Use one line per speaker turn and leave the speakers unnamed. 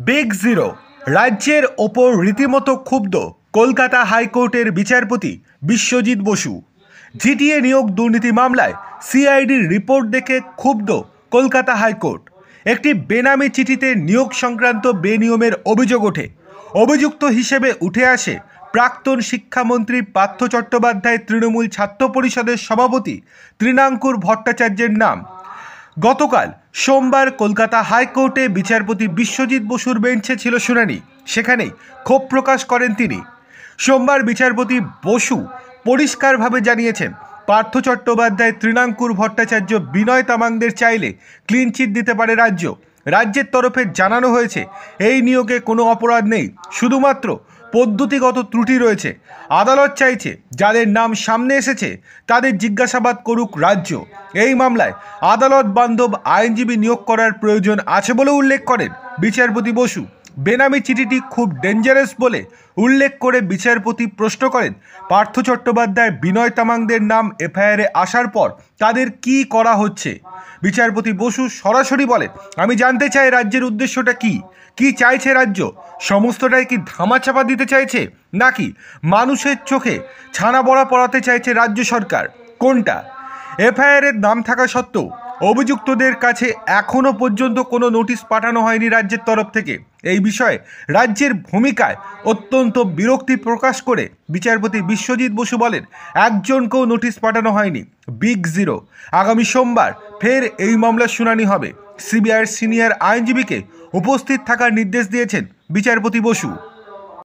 Big zero. রাজ্যের ওপর রীতিমতো ক্ষুব্ধ কলকাতা হাইকোর্টের বিচারপতি বিশ্বজিৎ বসু। জিটিএ নিয়োগ দুর্নীতি মামলায় সিআইডির রিপোর্ট দেখে ক্ষুব্ধ কলকাতা হাইকোর্ট। একটি বেনামি চিঠিতে নিয়োগ সংক্রান্ত বেনিয়মের অভিযোগ ওঠে। অভিযুক্ত হিসেবে উঠে আসে প্রাক্তন শিক্ষামন্ত্রী পার্থ চট্টোপাধ্যায় তৃণমূল ছাত্র পরিষদের সভাপতি তৃণাঙ্কুর ভট্টাচার্যের নাম। গতকাল সোমবার কলকাতা হাইকোর্টে বিচারপতি বিশ্বজিৎ বসুর বেঞ্চে ছিল শুনানি। সেখানেই ক্ষোভ প্রকাশ করেন তিনি। সোমবার বিচারপতি বসু পরিষ্কারভাবে জানিয়েছেন, পার্থ চট্টোপাধ্যায় তৃণাঙ্কুর ভট্টাচার্য বিনয় তামাংদের চাইলে ক্লিন চিট দিতে পারে রাজ্য। রাজ্যের তরফে জানানো হয়েছে এই নিয়োগে কোনো অপরাধ নেই, শুধুমাত্র পদ্ধতিগত ত্রুটি রয়েছে। আদালত চাইছে যাদের নাম সামনে এসেছে তাদের জিজ্ঞাসাবাদ করুক রাজ্য। এই মামলায় আদালত বান্ধব আইনজীবী নিয়োগ করার প্রয়োজন আছে বলে উল্লেখ করেন বিচারপতি বসু। বেনামি চিঠিটি খুব ডেঞ্জারাস বলে উল্লেখ করে বিচারপতি প্রশ্ন করেন, পার্থ চট্টোপাধ্যায় বিনয় তামাংদের নাম এফআইআরে আসার পর তাদের কি করা হচ্ছে? বিচারপতি বসু সরাসরি বলেন, আমি জানতে চাই রাজ্যের উদ্দেশ্যটা কি চাইছে রাজ্য? সমস্তটাই কি ধামাচাপা দিতে চাইছে, নাকি মানুষের চোখে ছানা বড়া পড়াতে চাইছে রাজ্য সরকার? কোনটা? এফআইআরের নাম থাকা সত্ত্বেও অভিযুক্তদের কাছে এখনও পর্যন্ত কোনো নোটিশ পাঠানো হয়নি রাজ্যের তরফ থেকে। এই বিষয়ে রাজ্যের ভূমিকায় অত্যন্ত বিরক্তি প্রকাশ করে বিচারপতি বিশ্বজিৎ বসু বলেন, একজনকেও নোটিশ পাঠানো হয়নি। Big zero. আগামী সোমবার ফের এই মামলার শুনানি হবে। সিবিআইয়ের সিনিয়র আইনজীবীকে উপস্থিত থাকার নির্দেশ দিয়েছেন বিচারপতি বসু।